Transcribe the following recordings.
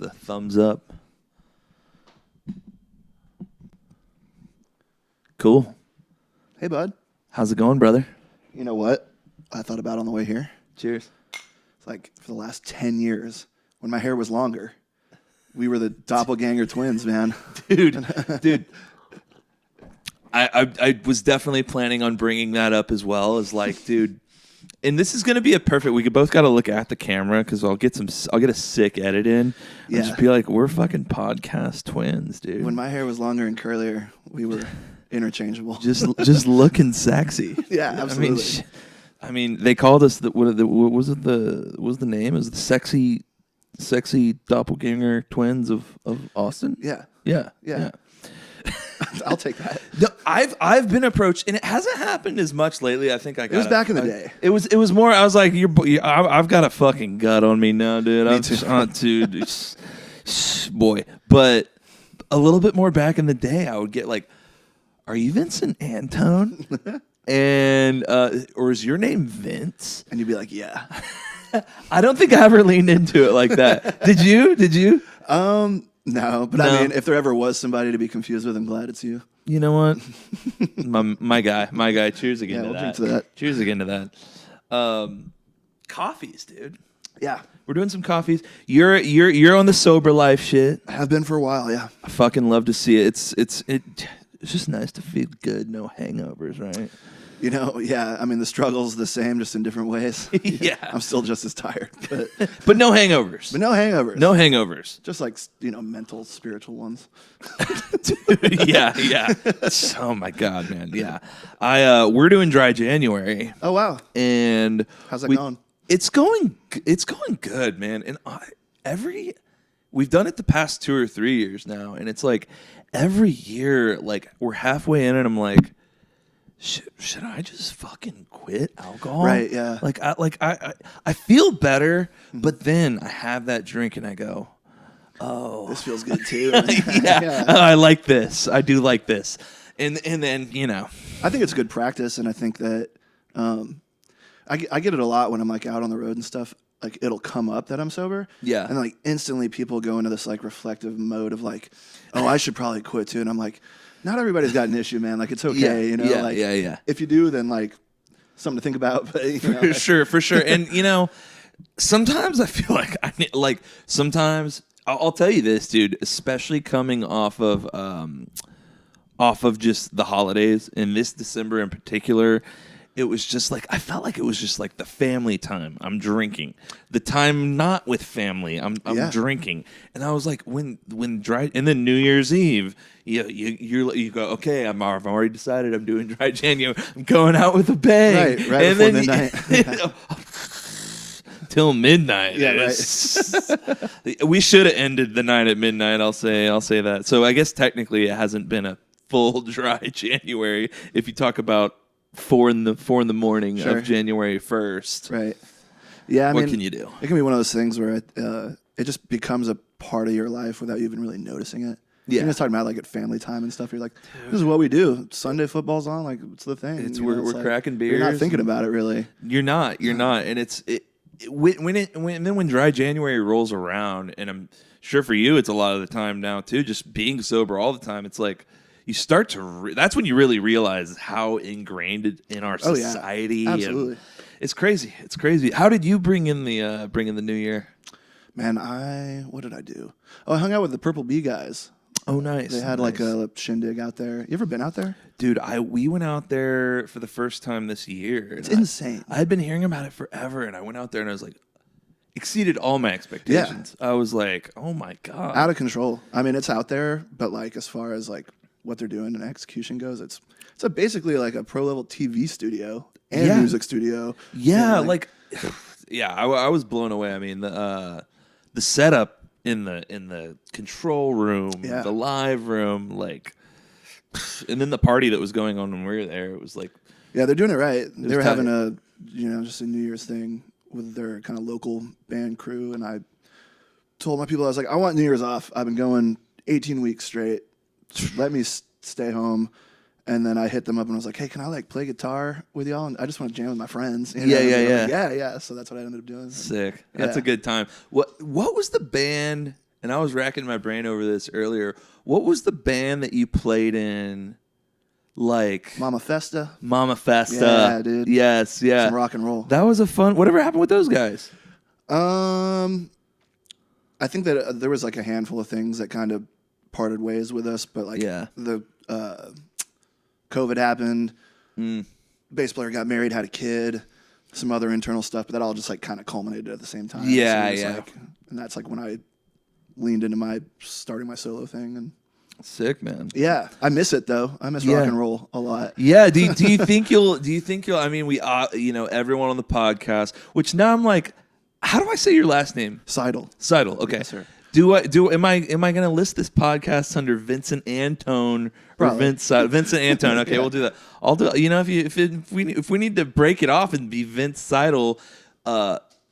the thumbs up. Cool. Hey, bud. How's it going, brother? You know what I thought about on the way here? Cheers. It's like for the last 10 years, when my hair was longer, we were the doppelganger twins, man. Dude. I was definitely planning on bringing that up as well as like, dude, and this is going to be a perfect, we could both got to look at the camera because I'll get a sick edit in. Yeah. Just be like, we're fucking podcast twins, dude. When my hair was longer and curlier, we were interchangeable. Just looking sexy. Yeah, absolutely. I mean, they called us what was the name? It was the sexy doppelganger twins of Austin. Yeah. I'll take that. No, I've been approached, and it hasn't happened as much lately. I think it was back in the day. It was more. I was like, I've got a fucking gut on me now, dude. Me too. Boy. But a little bit more back in the day, I would get like, "Are you Vincent Antone?" And or is your name Vince? And you'd be like, "Yeah." I don't think I ever leaned into it like that. Did you? No, but I mean, if there ever was somebody to be confused with, I'm glad it's you. You know what? my guy. Cheers again to we'll that. drink to that. Cheers again to that. Coffees, dude. Yeah, we're doing some coffees. You're on the sober life shit. I have been for a while. Yeah, I fucking love to see it. It's just nice to feel good. No hangovers, right? You know, yeah. I mean, the struggle's the same, just in different ways. Yeah, I'm still just as tired, but no hangovers. But no hangovers. No hangovers. Just like mental, spiritual ones. Dude, yeah. Oh my god, man. Yeah, we're doing dry January. Oh wow. And how's that going? It's going good, man. And we've done it the past 2 or 3 years now, and it's like every year, like we're halfway in, and I'm like, should I just fucking quit alcohol? Right, yeah. I feel better, but then I have that drink and I go, oh, this feels good too. yeah. Oh, I like this. I do like this. And then, I think it's good practice, and I think that I get it a lot when I'm like out on the road and stuff. Like it'll come up that I'm sober. Yeah. And like instantly people go into this like reflective mode of like, oh, I should probably quit too. And I'm like, not everybody's got an issue, man. Like it's okay, Yeah. If you do, then like something to think about. But for sure. And sometimes I feel like sometimes I'll tell you this, dude. Especially coming off of just the holidays, and this December in particular, it was just like I felt like it was just like the family time. I'm drinking. The time not with family, I'm drinking. And I was like, when dry, and then New Year's Eve, you go, okay, I've already decided I'm doing dry January. I'm going out with a bang, right and before midnight. Till midnight. Yeah, right. We should have ended the night at midnight. I'll say that. So I guess technically it hasn't been a full dry January if you talk about 4 in the morning of January 1st. Right. Yeah. I mean, what can you do? It can be one of those things where it just becomes a part of your life without you even really noticing it. Yeah. You're just talking about like at family time and stuff. You're like, this is what we do. Sunday football's on. Like, it's the thing. We're like, cracking beers. You're not thinking about it really. You're not. And when dry January rolls around, and I'm sure for you, it's a lot of the time now too. Just being sober all the time, it's like. You start to. That's when you really realize how ingrained in our society. Oh, yeah. Absolutely, it's crazy. It's crazy. How did you bring in the new year? Man, what did I do? Oh, I hung out with the Purple Bee guys. Oh, nice. They had like a shindig out there. You ever been out there, dude? We went out there for the first time this year. It's insane. I had been hearing about it forever, and I went out there and I was like, exceeded all my expectations. Yeah. I was like, oh my god, out of control. I mean, it's out there, but like as far as like what they're doing and execution goes, it's basically like a pro level TV studio and music studio. Yeah, I was blown away. I mean, the setup in the control room, the live room, like, and then the party that was going on when we were there. It was like, yeah, they're doing it right. They were having just a New Year's thing with their kind of local band crew, and I told my people, I was like, I want New Year's off. I've been going 18 weeks straight. Let me stay home. And then I hit them up and I was like, hey, can I like play guitar with y'all? And I just want to jam with my friends. Yeah. Like, yeah. So that's what I ended up doing. Sick. That's a good time. What was the band and I was racking my brain over this earlier. What was the band that you played in? Like Mama Festa. Yeah, dude. Yes, yeah. Some rock and roll. That was a fun. Whatever happened with those guys? I think that there was like a handful of things that kind of parted ways with us, but like the COVID happened. Bass player got married, had a kid, some other internal stuff, but that all just like kind of culminated at the same time. Yeah, so like, and that's like when I leaned into starting my solo thing. And sick, man. Yeah, I miss it though. I miss rock and roll a lot. Yeah. Do you think you'll? I mean, we everyone on the podcast. Which now I'm like, how do I say your last name? Seidel. Okay. Yes, sir. Am I going to list this podcast under Vincent Antone or Vincent Antone? Okay, we'll do that. I'll do. If we need to break it off and be Vince Seidel,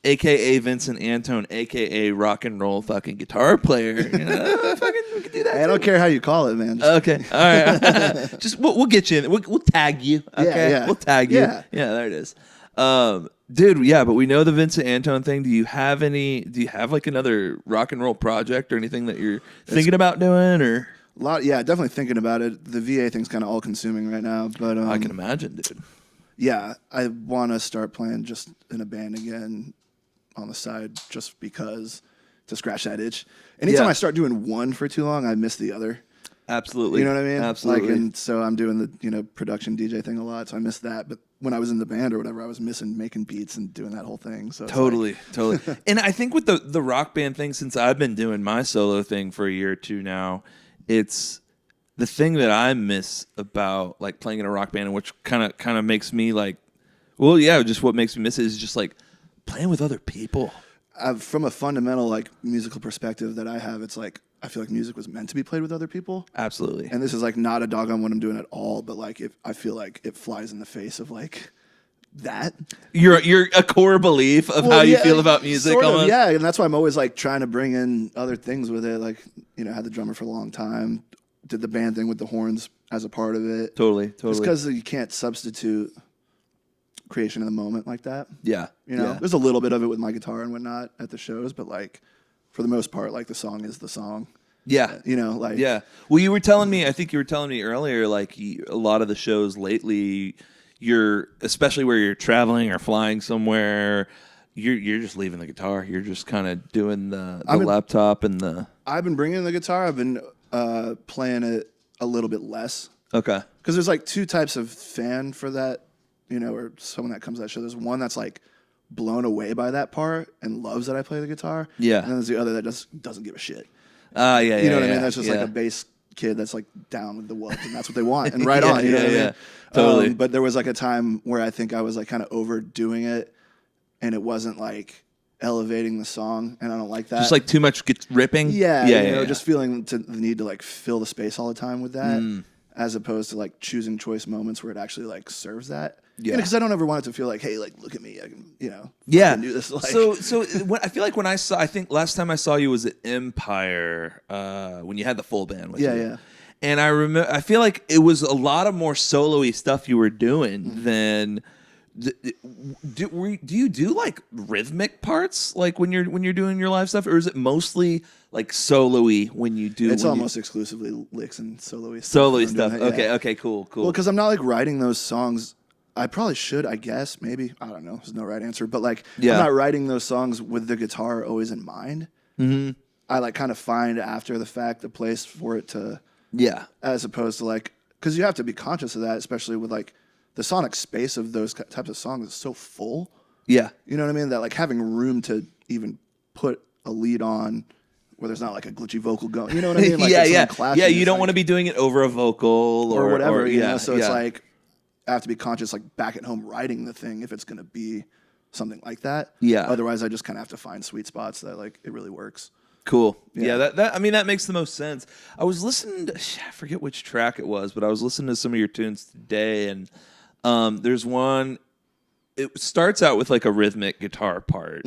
AKA Vincent Antone, AKA rock and roll fucking guitar player. We can do that. I don't care how you call it, man. Okay, all right. Just we'll get you in. We'll tag you. Okay, yeah. We'll tag you. Yeah, there it is. Dude, yeah, but we know the Vincent Antone thing. Do you have like another rock and roll project or anything that you're thinking about doing, or? Definitely thinking about it. The VA thing's kind of all consuming right now, but I can imagine, dude. Yeah, I want to start playing just in a band again on the side, just because to scratch that itch. Anytime I start doing one for too long, I miss the other. Absolutely. You know what I mean? Absolutely. And so I'm doing the production DJ thing a lot, so I miss that. But when I was in the band or whatever, I was missing making beats and doing that whole thing. So totally. And I think with the rock band thing, since I've been doing my solo thing for a year or two now, it's the thing that I miss about like playing in a rock band, and which kind of makes me like, just what makes me miss it is just like playing with other people. From a fundamental like musical perspective that I have, it's like I feel like music was meant to be played with other people. Absolutely. And this is like not a dog on what I'm doing at all, but like I feel like it flies in the face of like that. You're a core belief of how you feel about music. Sort of, yeah, and that's why I'm always like trying to bring in other things with it. Like, had the drummer for a long time, did the band thing with the horns as a part of it. Totally. Just because you can't substitute creation in the moment like that. Yeah. There's a little bit of it with my guitar and whatnot at the shows, but like for the most part, like the song is the song. Yeah. Yeah. Well, I think you were telling me earlier, like a lot of the shows lately, especially where you're traveling or flying somewhere, you're just leaving the guitar. You're just kind of doing the laptop and the. I've been bringing the guitar. I've been playing it a little bit less. Okay. Because there's like two types of fan for that, or someone that comes to that show. There's one that's like blown away by that part and loves that I play the guitar. Yeah. And then there's the other that just doesn't give a shit. Yeah. You know what I mean? That's just like a bass kid that's like down with the woods, and that's what they want. And right on. You know what I mean? Totally. But there was like a time where I think I was like kind of overdoing it, and it wasn't like elevating the song, and I don't like that. Just like too much ripping. Yeah. Just feeling the need to like fill the space all the time with that, as opposed to like choosing choice moments where it actually like serves that. Yeah, because I don't ever want it to feel like, hey, like look at me, I can, I can do this. Like. So I feel like I think last time I saw you was at Empire when you had the full band with you. Yeah. And I remember, I feel like it was a lot of more solo-y stuff you were doing than. Do you do like rhythmic parts like when you're doing your live stuff, or is it mostly like solo-y when you do? It's almost exclusively licks and solo-y stuff. Solo-y stuff. Okay, cool. Well, because I'm not like writing those songs. I probably should, I guess, maybe. I don't know. There's no right answer. But like, I'm not writing those songs with the guitar always in mind. Mm-hmm. I like kind of find after the fact a place for it to, as opposed to like, because you have to be conscious of that, especially with like the sonic space of those types of songs is so full. Yeah. You know what I mean? That like having room to even put a lead on where there's not like a glitchy vocal going. You know what I mean? Like yeah. You don't want to be doing it over a vocal or whatever. So it's like, I have to be conscious, like back at home writing the thing if it's going to be something like that. Yeah. Otherwise, I just kind of have to find sweet spots that like it really works. Cool. Yeah. That makes the most sense. I was listening to, I forget which track it was, but I was listening to some of your tunes today, and there's one. It starts out with like a rhythmic guitar part,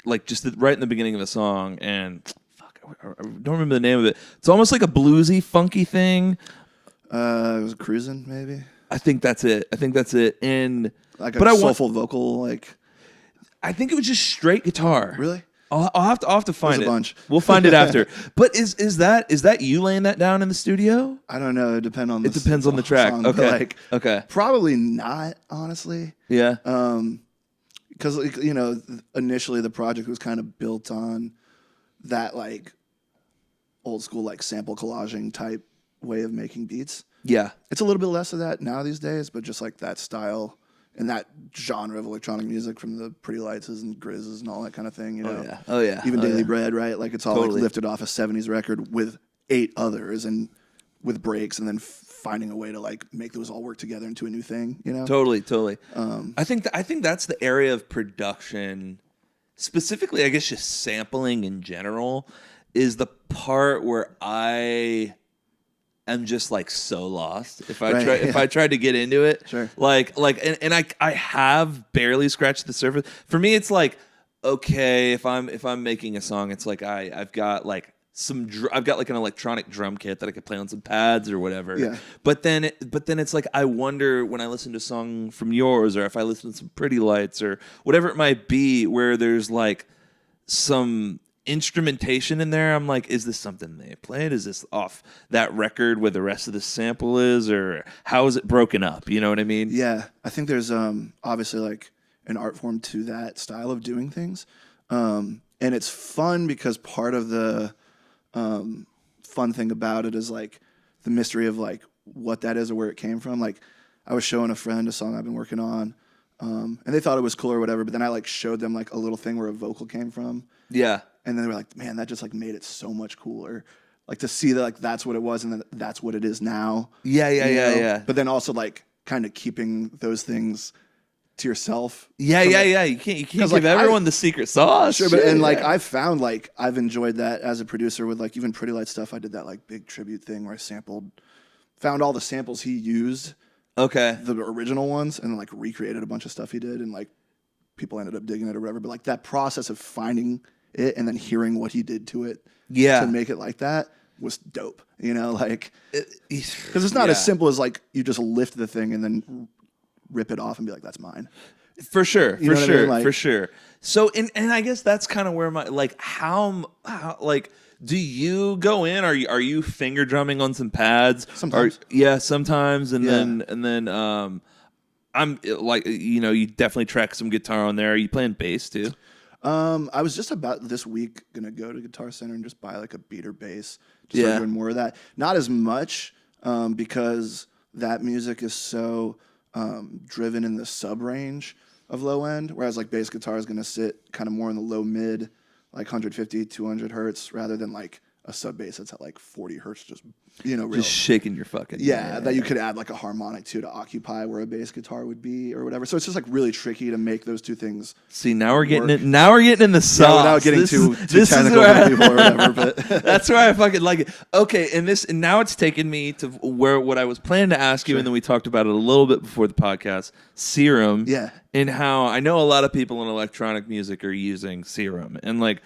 like just right in the beginning of the song, and I don't remember the name of it. It's almost like a bluesy, funky thing. It was Cruisin', maybe. I think that's it. And like a soulful vocal, like I think it was just straight guitar. Really? I'll have to find There's it. a bunch. We'll find it after. But is that you laying that down in the studio? I don't know. It depends on the track. Song, Okay. Okay. Probably not, honestly. Yeah. Because initially the project was kind of built on that like old school like sample collaging type way of making beats. Yeah. It's a little bit less of that now these days, but just like that style and that genre of electronic music from the Pretty Lights and Grizzes and all that kind of thing, Oh yeah. Even Daily Bread, right? Like it's all Totally. like lifted off a 70s record with 8 others and with breaks and then finding a way to like make those all work together into a new thing, Totally. I think that's the area of production, specifically, I guess just sampling in general, is the part where I am just like so lost. If I tried to get into it, sure. And I have barely scratched the surface. For me, it's like, okay, if I'm making a song, it's like I've got like I've got like an electronic drum kit that I could play on some pads or whatever. Yeah. But then it's like I wonder when I listen to a song from yours, or if I listen to some Pretty Lights or whatever it might be, where there's like some instrumentation in there. I'm like, is this something they played? Is this off that record where the rest of the sample is, or how is it broken up? You know what I mean? Yeah, I think there's obviously like an art form to that style of doing things, and it's fun because part of the fun thing about it is like the mystery of like what that is or where it came from. Like I was showing a friend a song I've been working on, and they thought it was cool or whatever, but then I like showed them like a little thing where a vocal came from. Yeah. And then they were like, man, that just like made it so much cooler. Like to see that like that's what it was and then that's what it is now. Yeah. But then also like kind of keeping those things to yourself. Yeah. You can't give like, everyone the secret sauce. Sure, but like I've found like I've enjoyed that as a producer with like even Pretty Light stuff. I did that like big tribute thing where I found all the samples he used. Okay. The original ones and like recreated a bunch of stuff he did and like people ended up digging it or whatever. But like that process of finding it and then hearing what he did to it to make it like that was dope. Like because it's not as simple as like you just lift the thing and then rip it off and be like, that's mine. For sure. You know what I mean? Like, for sure. So, and I guess that's kind of where my, like, how, like, do you go in? Are you finger drumming on some pads? Sometimes. Sometimes. And then, I'm like, you definitely track some guitar on there. Are you playing bass too? I was just about this week going to go to Guitar Center and just buy like a beater bass. Just start doing more of that. Not as much, because that music is so, driven in the sub range of low end, whereas like bass guitar is going to sit kind of more in the low mid, like 150, 200 hertz, rather than like a sub bass that's at like 40 hertz, just just shaking your fucking that you could add like a harmonic to occupy where a bass guitar would be or whatever. So it's just like really tricky to make those two things. See, now we're getting it. Now we're getting in the sauce. Without getting too technical for people or whatever. But that's where I fucking like it. Okay, and now it's taken me to where what I was planning to ask you, and then we talked about it a little bit before the podcast. Serum, and how I know a lot of people in electronic music are using Serum, and like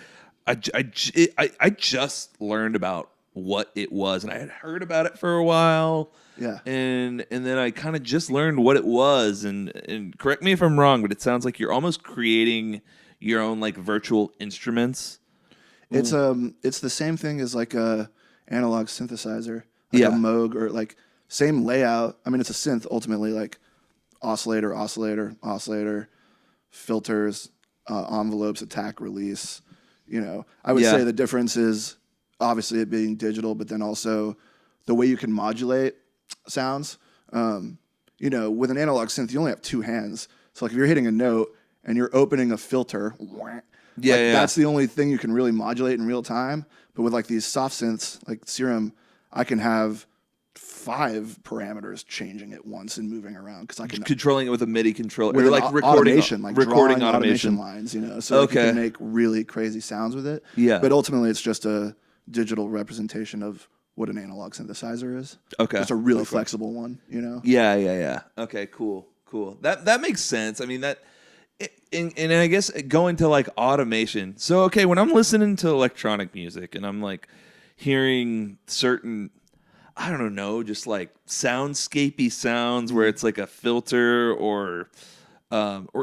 I just learned about what it was, and I had heard about it for a while. Yeah. And then I kind of just learned what it was, and correct me if I'm wrong, but it sounds like you're almost creating your own like virtual instruments. It's the same thing as like a analog synthesizer, like a Moog, or like same layout. I mean, it's a synth ultimately, like oscillator, filters, envelopes, attack, release. I would say the difference is obviously it being digital, but then also the way you can modulate sounds. With an analog synth, you only have 2 hands. So like if you're hitting a note and you're opening a filter, that's the only thing you can really modulate in real time. But with like these soft synths, like Serum, I can have 5 parameters changing at once and moving around because I can controlling it with a MIDI controller, with like recording automation lines, so you can make really crazy sounds with it. Yeah, but ultimately it's just a digital representation of what an analog synthesizer is. Okay, it's a really flexible one. Yeah. Okay, cool. That makes sense. I mean that. And I guess going to like automation. So okay, when I'm listening to electronic music and I'm like hearing certain, I don't know, just like soundscapey sounds where it's like a filter or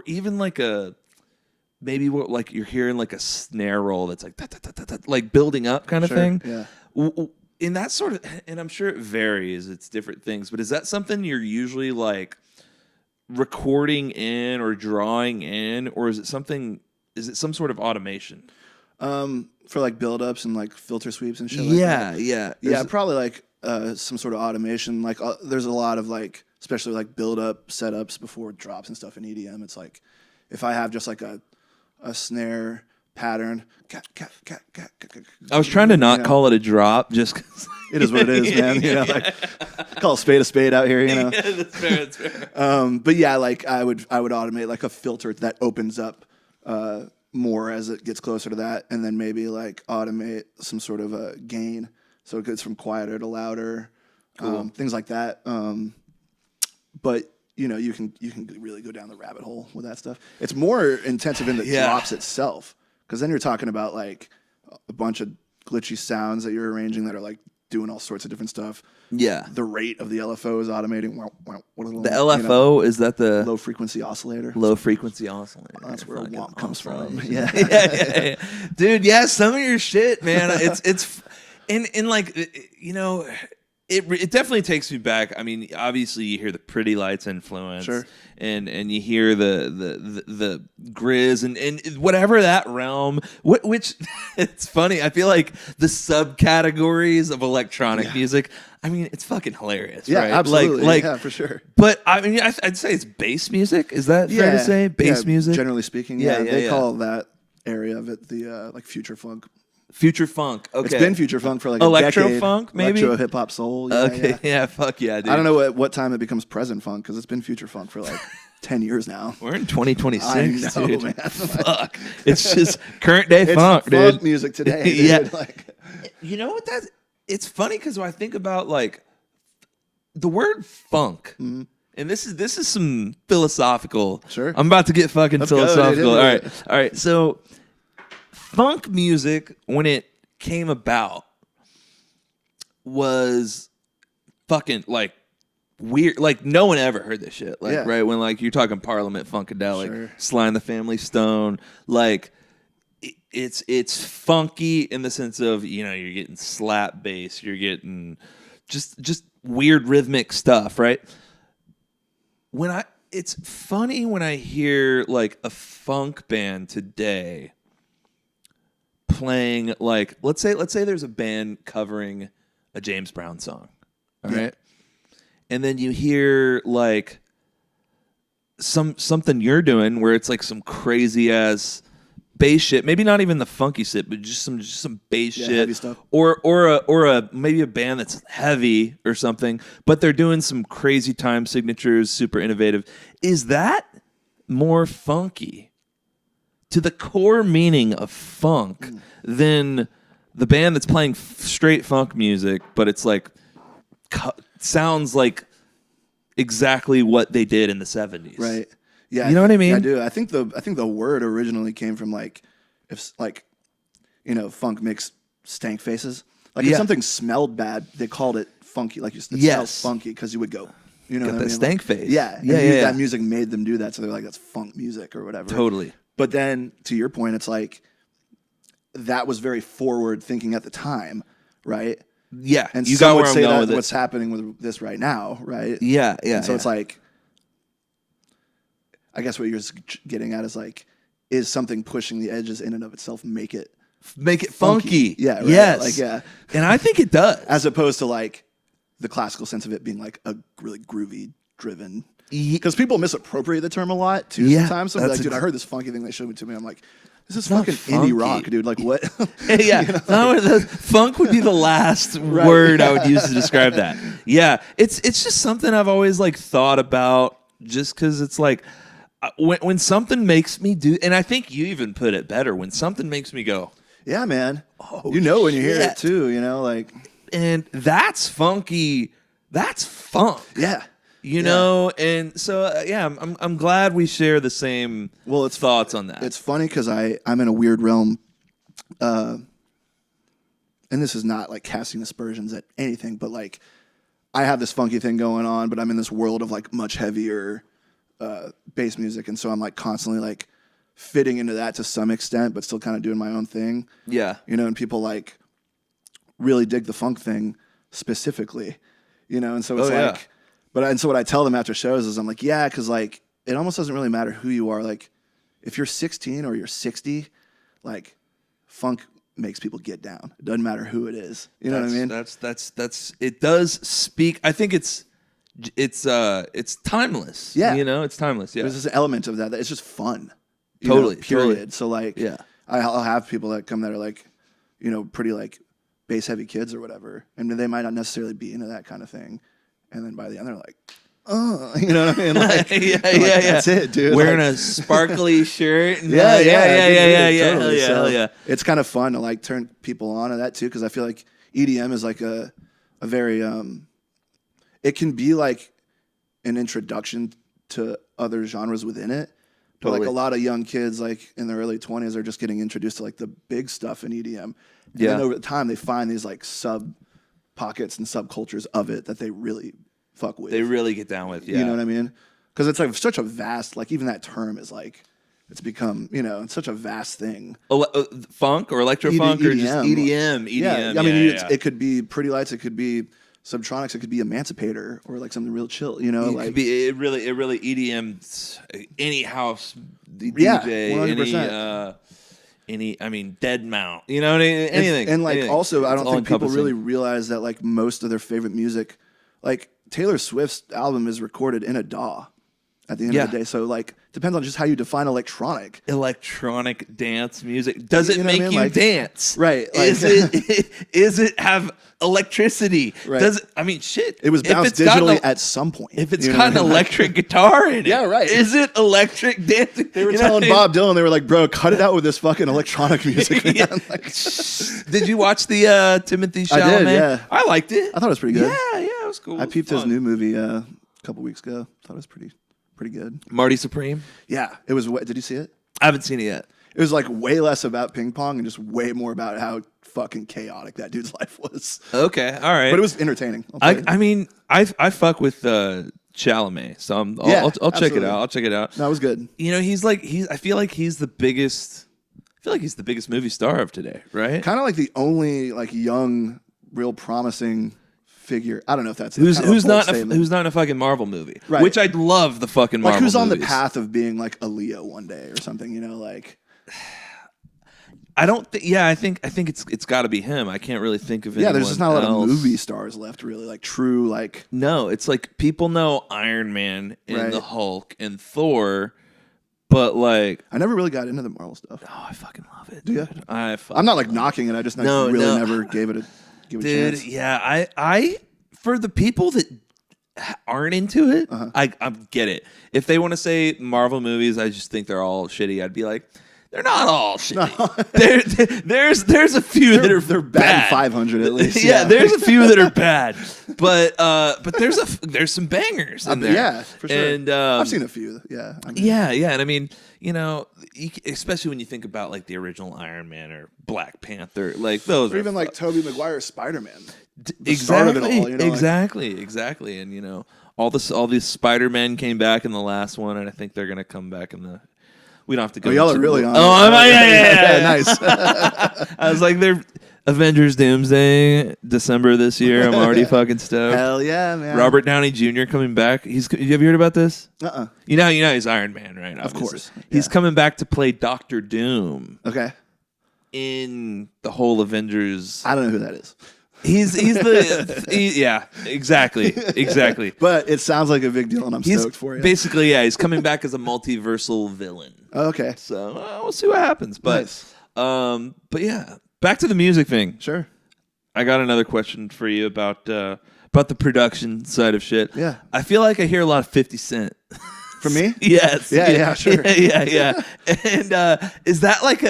even like a maybe what like you're hearing like a snare roll that's like like building up kind of thing. Yeah. In that sort of, and I'm sure it varies. It's different things, but is that something you're usually like recording in or drawing in, or is it something? Is it some sort of automation? For like build-ups and like filter sweeps and shit like that. Yeah, probably like some sort of automation. Like there's a lot of like, especially like build-up setups before drops and stuff in EDM. It's like if I have just like a snare pattern. I was trying to not call it a drop just because. It is what it is, man. You know, like call a spade out here, you know. Yeah, that's fair. But yeah, like I would automate like a filter that opens up more as it gets closer to that, and then maybe like automate some sort of a gain so it goes from quieter to louder, things like that. But you know, you can really go down the rabbit hole with that stuff. It's more intensive in the drops itself, because then you're talking about like a bunch of glitchy sounds that you're arranging that are like doing all sorts of different stuff. Yeah. The rate of the LFO is automating. The LFO, is that the low frequency oscillator? Low frequency oscillator. That's where WOMP comes from. Yeah. Dude, yeah, some of your shit, man. It's in like, you know, it definitely takes me back. I mean, obviously you hear the Pretty Lights influence, sure, and you hear the Grizz and whatever that realm. Which it's funny. I feel like the subcategories of electronic music. I mean, it's fucking hilarious. Yeah, right? absolutely. Like, yeah, for sure. But I mean, I'd say it's bass music. Is that fair to say? Bass music, generally speaking. Yeah, they call that area of it the like future funk. Future funk. Okay. It's been future funk for like electro a decade. funk, maybe? Electro, hip hop, soul. Yeah, okay. Yeah, fuck yeah, dude. I don't know at what time it becomes present funk, because it's been future funk for like 10 years now. We're in 2026, I know, dude. Man. Fuck. It's just current day it's funk, dude. Funk music today, dude. Yeah. Like, you know what it's funny because when I think about like the word funk, and this is some philosophical. Sure. I'm about to get fucking Let's philosophical. go, dude. All right. So funk music, when it came about, was fucking like weird. Like no one ever heard this shit. Like right when like you're talking Parliament Funkadelic, sure. Sly and the Family Stone, like it's funky in the sense of, you know, you're getting slap bass, you're getting just weird rhythmic stuff, right? It's funny when I hear like a funk band today playing like let's say there's a band covering a James Brown song, all right, and then you hear like something you're doing where it's like some crazy ass bass shit, maybe not even the funky shit, but just some bass shit, heavy stuff. or a maybe a band that's heavy or something, but they're doing some crazy time signatures, super innovative. Is that more funky to the core meaning of funk than the band that's playing straight funk music, but it's like sounds like exactly what they did in the 70s? Right. Yeah. You know what I mean? I do. I think the word originally came from like, if like, you know, funk makes stank faces. Like if something smelled bad, they called it funky. Like it smells funky because you would go, you know, got what that I mean? stank like, face. Yeah. That music made them do that. So they're like, that's funk music or whatever. Totally. But then to your point, it's like, that was very forward thinking at the time, right? Yeah. And you some got would where I'm say going that with it. what's happening with this right now, right? Yeah. And so it's like, I guess what you're getting at is like, is something pushing the edges in and of itself make it funky? Yeah. Right? Yes. Like, yeah. And I think it does. As opposed to like the classical sense of it being like a really groovy driven. Because people misappropriate the term a lot too. Sometimes I'm like, dude, I heard this funky thing they showed me to me. I'm like, this is fucking indie rock, dude. Like what? Yeah. You know? Funk would be the last word I would use to describe that. Yeah. It's just something I've always like thought about, just because it's like when something makes me do, and I think you even put it better, when something makes me go, yeah, man. You know when you hear it too, you know, like, and that's funky. That's funk. Yeah. You know, and so I'm glad we share the same thoughts on that. It's funny because I'm in a weird realm, and this is not like casting aspersions at anything, but like I have this funky thing going on, but I'm in this world of like much heavier bass music, and so I'm like constantly like fitting into that to some extent, but still kind of doing my own thing. Yeah. You know, and people like really dig the funk thing specifically, you know, and so it's and so what I tell them after shows is I'm like, yeah, because like it almost doesn't really matter who you are. Like if you're 16 or you're 60, like funk makes people get down. It doesn't matter who it is. You know what I mean? That's it does speak. I think it's timeless. Yeah. You know, it's timeless. Yeah. There's this element of that it's just fun. Totally. Period. Totally. So like, yeah, I'll have people that come that are like, you know, pretty like bass heavy kids or whatever, and they might not necessarily be into that kind of thing, and then by the end they're like, oh, you know what I mean? Like, that's it, dude. Wearing like, a sparkly shirt. And yeah. Totally. Hell yeah. It's kind of fun to like turn people on to that too, because I feel like EDM is like a very it can be like an introduction to other genres within it. But like a lot of young kids, like in their early 20s, are just getting introduced to like the big stuff in EDM. And then over time, they find these like sub pockets and subcultures of it that they really fuck with. They really get down with. Yeah, you know what I mean? Because it's like such a vast, like even that term is like, it's become, you know, it's such a vast thing. Funk or electro funk or just EDM. Yeah, I mean, it could be Pretty Lights, it could be Subtronics, it could be Emancipator or like something real chill, you know. It could be it really EDM, any house DJ, 100%. I mean, Dead Mount, you know, anything. And like anything. also, I don't think people encompassing. really realize that like most of their favorite music, like Taylor Swift's album is recorded in a DAW at the end of the day. So like depends on just how you define electronic dance music. Does it make you dance? Right. Like, is it have electricity? Right. Does it, I mean, shit. It was bounced digitally at some point. If it's got an electric guitar in it, yeah, right. Is it electric dancing? They were telling Bob Dylan, they were like, bro, cut it out with this fucking electronic music. Yeah. Like, did you watch the Timothy Chalamet? I did, yeah. I liked it. I thought it was pretty good. Yeah, it was cool. I peeped his new movie a couple weeks ago. Thought it was pretty good. Marty Supreme? Yeah. It was. Did you see it? I haven't seen it yet. It was like way less about ping pong and just way more about how fucking chaotic that dude's life was. Okay, all right. But it was entertaining. I mean, I fuck with Chalamet, so I'll check it out. I'll check it out. No, it was good. You know, I feel like he's the biggest. I feel like he's the biggest movie star of today, right? Kind of like the only like young, real promising figure. I don't know if that's who's not in a fucking Marvel movie, right? Which I'd love the fucking Marvel. Like who's on movies. the path of being like a Leo one day or something, you know, like. I don't think. Yeah, I think it's got to be him. I can't really think of it. Yeah, there's just not a lot of movie stars left, really, like true, like. No, it's like people know Iron Man and the Hulk and Thor, but like I never really got into the Marvel stuff. Oh, I fucking love it. Do you? I'm not like knocking it. I just never gave it a chance. Yeah, I for the people that aren't into it, I get it. If they want to say Marvel movies, I just think they're all shitty. I'd be like. They're not all shitty. There's a few that are bad. 500 at least. Yeah, there's a few that are bad, but there's some bangers in there. Yeah, for sure. And I've seen a few. Yeah. I mean, yeah, and I mean, you know, especially when you think about like the original Iron Man or Black Panther, like those, or even like Tobey Maguire's Spider-Man. Exactly, all, you know, exactly, and you know, all these Spider-Men came back in the last one, and I think they're gonna come back in the. We don't have to go. Y'all are really on. Oh, yeah, nice. I was like, they're Avengers Doomsday, December this year. I'm already fucking stoked. Hell yeah, man. Robert Downey Jr. coming back. You have you heard about this? You know he's Iron Man, right? Obviously. Of course. Yeah. He's coming back to play Doctor Doom. Okay. In the whole Avengers. I don't know who that is. He's yeah, exactly. But it sounds like a big deal, and I'm stoked for you. Basically, yeah, he's coming back as a multiversal villain. Okay, so we'll see what happens. But nice. But yeah, back to the music thing. Sure. I got another question for you about the production side of shit. Yeah, I feel like I hear a lot of 50 Cent. From me? Yes. Yeah, sure. Yeah. And is that like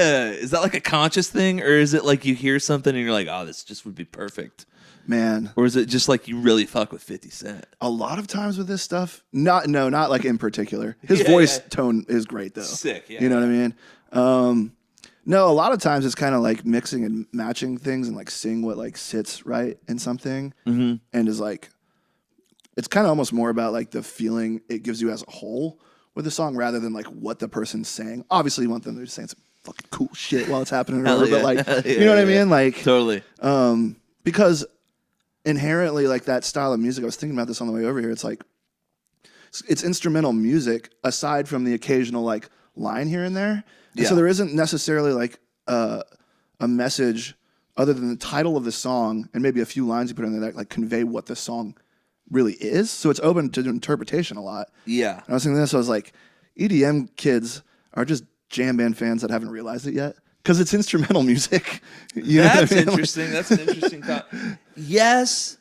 a conscious thing, or is it like you hear something and you're like, oh, this just would be perfect? Man. Or is it just like you really fuck with 50 Cent? A lot of times with this stuff, not like in particular. His voice tone is great though. Sick, yeah. You know what I mean? No, a lot of times it's kind of like mixing and matching things and like seeing what like sits right in something, and is like. It's kind of almost more about like the feeling it gives you as a whole, with the song rather than like what the person's saying. Obviously, you want them to be saying some fucking cool shit while it's happening, Hell but like, you know what I mean? Like, totally. Because inherently, like that style of music, I was thinking about this on the way over here. It's like it's instrumental music aside from the occasional like line here and there. And so there isn't necessarily like a message other than the title of the song and maybe a few lines you put in there that like convey what the song really is. So it's open to interpretation a lot. Yeah. And I was thinking this, I was like, EDM kids are just jam band fans that haven't realized it yet. Because it's instrumental music. That's interesting. That's an interesting thought. Yes.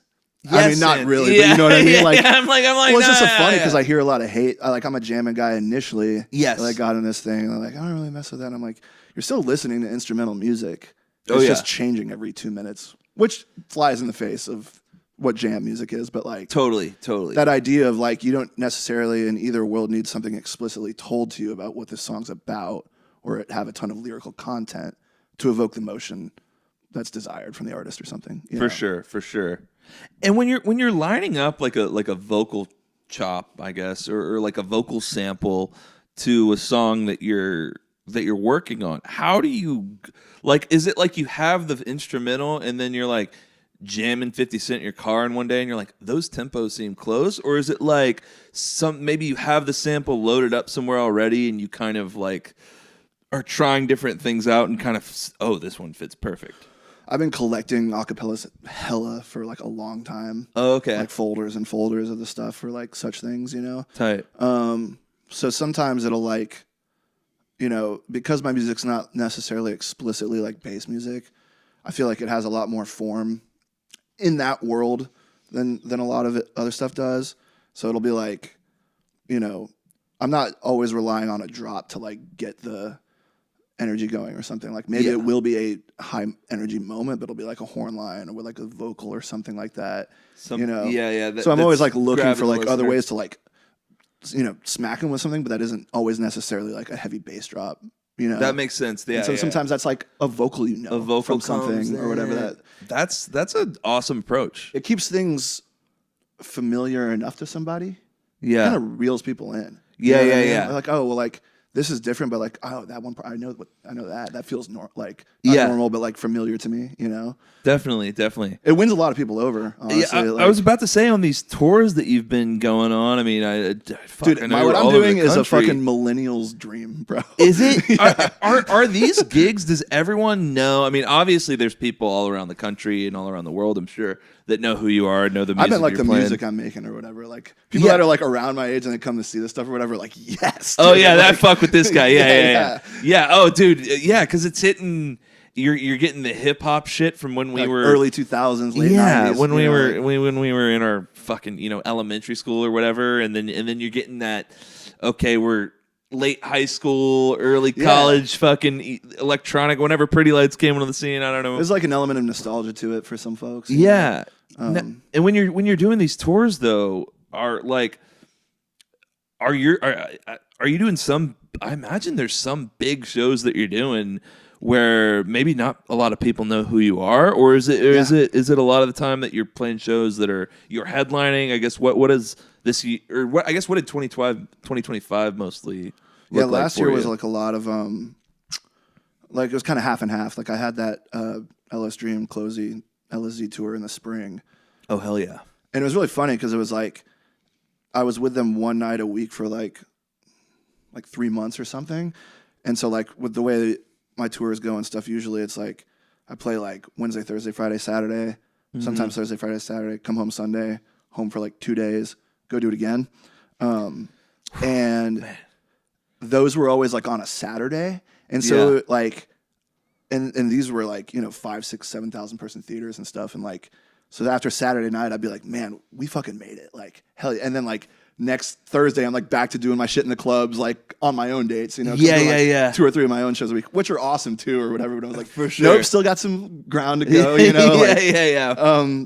I mean, not really, but you know what I mean? Like, I'm like, well, it's just so funny because I hear a lot of hate. I'm a jamming guy initially. Yes. I got in this thing, and I'm like, I don't really mess with that. And I'm like, you're still listening to instrumental music. It's just changing every 2 minutes, which flies in the face of what jam music is. But like, totally. That idea of like, you don't necessarily in either world need something explicitly told to you about what this song's about, or it have a ton of lyrical content to evoke the emotion that's desired from the artist or something. For sure. And when you're lining up like a vocal chop, I guess, or like a vocal sample to a song that you're working on, how do you like? Is it like you have the instrumental and then you're like jamming 50 Cent in your car in one day and you're like, those tempos seem close? Or is it like maybe you have the sample loaded up somewhere already and you kind of like are trying different things out and kind of, this one fits perfect? I've been collecting acapellas hella for like a long time. Oh, okay. Like folders and folders of the stuff for like such things, you know? Tight. So sometimes it'll like, you know, because my music's not necessarily explicitly like bass music, I feel like it has a lot more form in that world than a lot of other stuff does. So it'll be like, you know, I'm not always relying on a drop to like get the energy going or something. Like maybe it will be a high energy moment, but it'll be like a horn line or with like a vocal or something like that. You know? So I'm always like looking for like other ways to like, you know, smack them with something, but that isn't always necessarily like a heavy bass drop. You know, that makes sense. Yeah. And so sometimes that's like a vocal, you know, a vocal from something or whatever. That's an awesome approach. It keeps things familiar enough to somebody. Yeah, kind of reels people in. Yeah. They're like, oh well, like this is different, but like, oh, that one part, I know that feels not normal, but like familiar to me. You know, definitely. It wins a lot of people over. Honestly, I was about to say on these tours that you've been going on. I mean, what I'm doing is a fucking millennial's dream, bro. Is it? Are these gigs? Does everyone know? I mean, obviously, there's people all around the country and all around the world, I'm sure, that know who you are, know the music. I meant like the playing. music I'm making or whatever. Like people that are like around my age and they come to see this stuff or whatever. Like yes. Dude. Oh yeah, that fuck with this guy. Yeah. Oh, dude. Yeah, because it's hitting. You're getting the hip hop shit from when we were early 2000s, late 90s. when we were when we were in our fucking elementary school or whatever, and then you're getting that. Okay, we're late high school, early college, fucking electronic. Whenever Pretty Lights came onto the scene, I don't know. There's like an element of nostalgia to it for some folks. Yeah, and when you're doing these tours though, are you doing some? I imagine there's some big shows that you're doing where maybe not a lot of people know who you are, or is it a lot of the time that you're playing shows that you're headlining? I guess what is this year, or what I guess what did 2025 mostly look like last year you? was like a lot of like it was kind of half and half. Like I had that LS Dream Closey LSZ tour in the spring. Oh hell yeah. And it was really funny because it was like I was with them one night a week for like 3 months or something. And so like with the way my tours go and stuff, usually it's like I play like Wednesday, Thursday, Friday, Saturday, sometimes Thursday, Friday, Saturday, come home Sunday, home for like 2 days, go do it again. And those were always like on a Saturday. And so like, and these were like, 5, 6, 7,000 person theaters and stuff. And like, so after Saturday night, I'd be like, man, we fucking made it. Like, hell yeah. And then like next Thursday, I'm like back to doing my shit in the clubs, like on my own dates, 2 or 3 of my own shows a week, which are awesome too, or whatever. But I was like, for sure. Nope, still got some ground to go,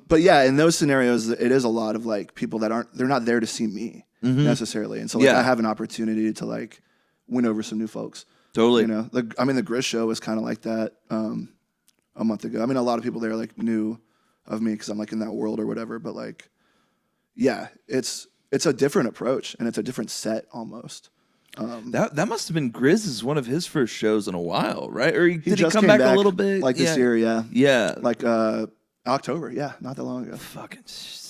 But yeah, in those scenarios, it is a lot of like people that they're not there to see me necessarily. And so like I have an opportunity to like win over some new folks. Totally. The Grist show was kind of like that a month ago. I mean, a lot of people there like knew of me because I'm like in that world or whatever. But like, yeah, it's a different approach and it's a different set almost. That must have been Grizz's one of his first shows in a while, right? Or did he just come came back a little bit? Like this year, yeah. Yeah. Like October, yeah, not that long ago. Fucking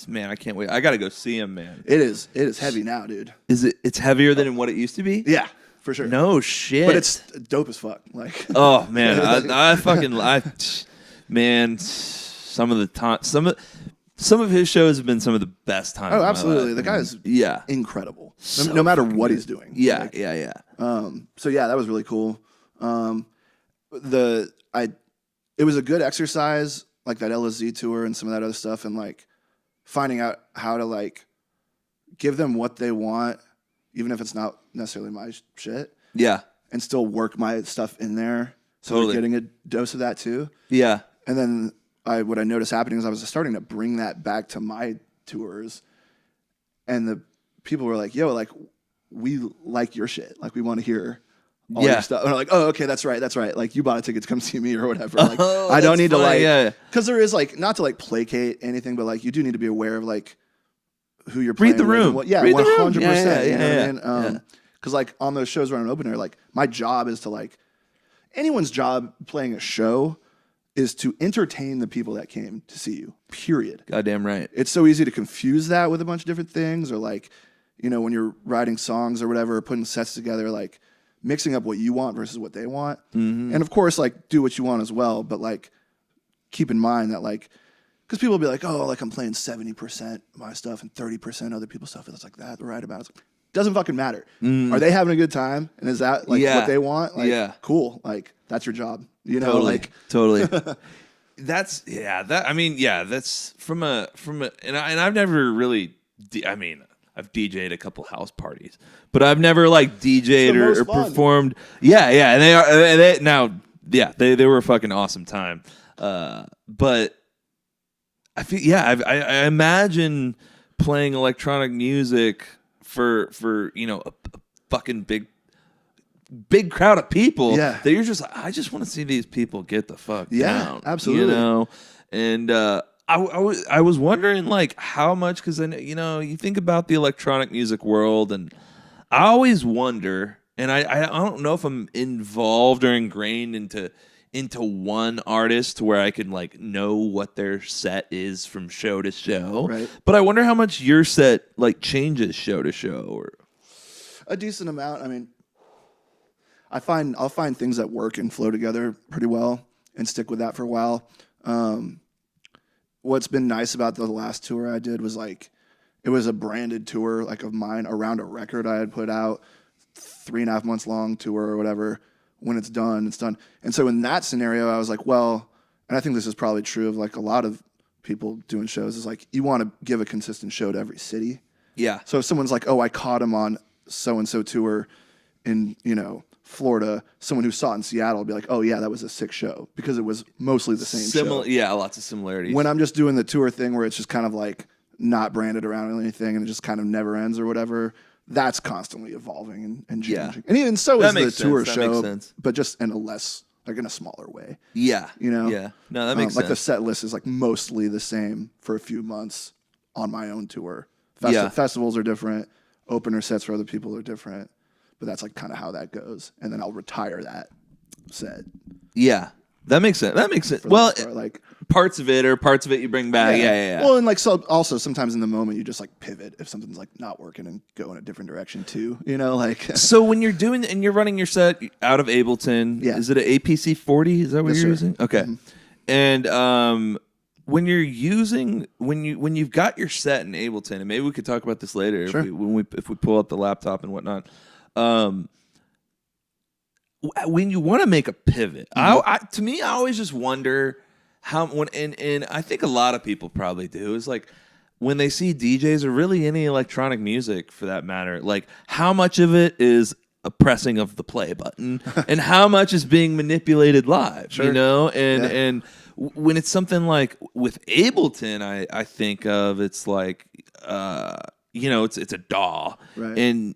man, I can't wait. I got to go see him, man. It is heavy now, dude. It's heavier than what it used to be? Yeah, for sure. No shit. But it's dope as fuck. Like, oh man, man, some of his shows have been some of the best times. Oh, absolutely. The guy is incredible. So no matter what he's doing. Yeah, like, yeah. So yeah, that was really cool. It was a good exercise, like that LSZ tour and some of that other stuff, and like finding out how to like give them what they want, even if it's not necessarily my shit. Yeah. And still work my stuff in there. So totally. we're getting a dose of that too. Yeah. And then what I noticed happening is I was starting to bring that back to my tours, and the people were like, "Yo, like we like your shit. Like we want to hear all your stuff." And I'm like, "Oh, okay, that's right. Like you bought a ticket to come see me or whatever. Like I don't need to like because there is like not to like placate anything, but like you do need to be aware of like who you're playing. Read the room. Yeah, 100%. You know what I mean? Because like on those shows running open air, like my job is to like anyone's job playing a show is to entertain the people that came to see you, period. Goddamn right. It's so easy to confuse that with a bunch of different things, or like, you know, when you're writing songs or whatever, or putting sets together, like mixing up what you want versus what they want. Mm-hmm. And of course, like do what you want as well, but like keep in mind that like, because people will be like, oh, like I'm playing 70% my stuff and 30% other people's stuff. And it's like that, right about it. It's like, doesn't fucking matter. Are they having a good time? And is that like what they want? Like, cool. Like that's your job. You know, totally. That's from a and I've never really I've DJ'd a couple house parties, but I've never like DJ'd or performed. Yeah, and they were a fucking awesome time. But I feel I imagine playing electronic music for you know a fucking big crowd of people that you're just like, I just want to see these people get the fuck down. Absolutely. You know, and I was wondering like how much, because you know you think about the electronic music world, and I always wonder, and I don't know if I'm involved or ingrained into one artist where I can like know what their set is from show to show. Right. But I wonder how much your set like changes show to show, or a decent amount. I mean, I'll find things that work and flow together pretty well and stick with that for a while. What's been nice about the last tour I did was like, it was a branded tour like of mine around a record I had put out, 3.5 months long tour or whatever. When it's done, it's done. And so in that scenario, I was like, well, and I think this is probably true of like a lot of people doing shows, is like you want to give a consistent show to every city. Yeah. So if someone's like, oh, I caught him on so-and-so tour in, you know, Florida, someone who saw it in Seattle will be like, oh yeah, that was a sick show, because it was mostly the same show. Yeah, lots of similarities. When I'm just doing the tour thing where it's just kind of like not branded around anything and it just kind of never ends or whatever, that's constantly evolving and changing. Yeah. And even so is the tour show, but just in a smaller way. Yeah. You know? Yeah. No, that makes sense. Like the set list is like mostly the same for a few months on my own tour. Festivals are different. Opener sets for other people are different. But that's like kind of how that goes. And then I'll retire that set. Yeah. That makes sense. Well, like parts of it you bring back. Yeah. Well, and like so also sometimes in the moment you just like pivot if something's like not working and go in a different direction too. You know, like so when you're doing and you're running your set out of Ableton, is it an APC 40? Is that what you're using? Okay. Mm-hmm. And when you've got your set in Ableton, and maybe we could talk about this later if we pull up the laptop and whatnot. When you want to make a pivot, to me, I always just wonder how and I think a lot of people probably do, is like when they see DJs or really any electronic music for that matter, like how much of it is a pressing of the play button and how much is being manipulated live, you know? And when it's something like with Ableton, I think of it's like you know, it's a DAW, right. And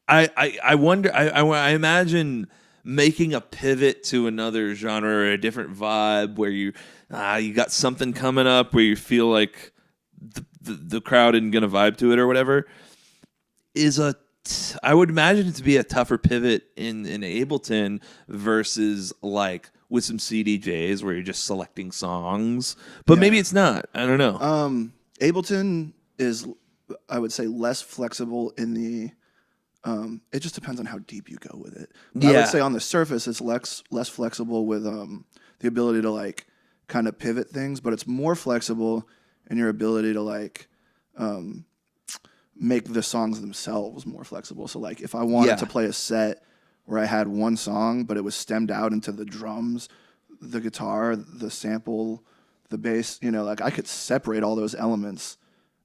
I wonder, I imagine making a pivot to another genre or a different vibe where you got something coming up where you feel like the crowd isn't going to vibe to it or whatever is a I would imagine it to be a tougher pivot in Ableton versus like with some CDJs where you're just selecting songs. But maybe it's not. I don't know. Ableton is, I would say, less flexible in the. It just depends on how deep you go with it. I would say on the surface, it's less flexible with the ability to like kind of pivot things, but it's more flexible in your ability to like make the songs themselves more flexible. So like if I wanted to play a set where I had one song, but it was stemmed out into the drums, the guitar, the sample, the bass, like I could separate all those elements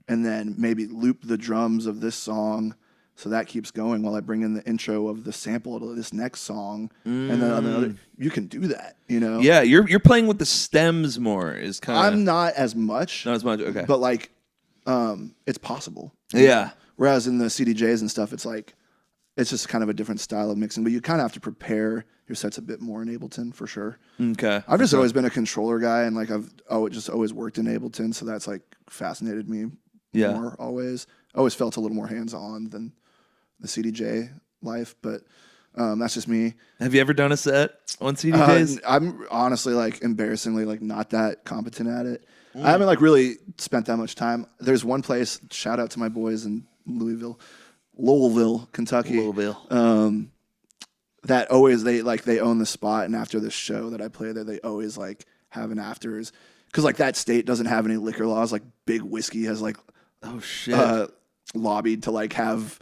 and then maybe loop the drums of this song. So that keeps going while I bring in the intro of the sample to this next song, and then another. You can do that, Yeah, you're playing with the stems more. Is kind of. I'm not as much. Not as much. Okay. But like, it's possible. Yeah. Whereas in the CDJs and stuff, it's like, it's just kind of a different style of mixing. But you kind of have to prepare your sets a bit more in Ableton for sure. Okay. I've just always been a controller guy, and like I've just always worked in Ableton, so that's like fascinated me more always. I always felt a little more hands on than the CDJ life, but that's just me. Have you ever done a set on CDJs? I'm honestly like embarrassingly like not that competent at it. I haven't like really spent that much time. There's one place, shout out to my boys in Louisville, Kentucky. That always they own the spot, and after this show that I play there, they always like have an afters because like that state doesn't have any liquor laws. Like Big Whiskey has like lobbied to like have.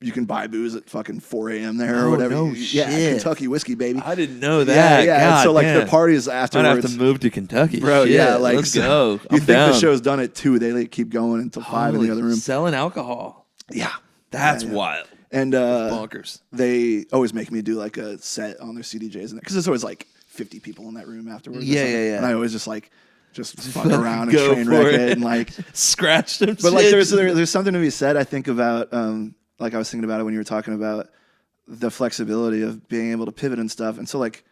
You can buy booze at fucking 4 a.m. there or whatever. No shit. Kentucky whiskey, baby. I didn't know that. Yeah. God, so like damn. the parties afterwards. I'd have to move to Kentucky, bro. Shit. Yeah, like let's go. You think the show's done at 2? They like, keep going until 5 in the other room. Selling alcohol. Yeah, that's wild. And bonkers. They always make me do like a set on their CDJs in there because there's always like 50 people in that room afterwards. Yeah. And I always just fuck around and train wreck it and like scratch them. But like there's something to be said, I think, about like I was thinking about it when you were talking about the flexibility of being able to pivot and stuff. And so like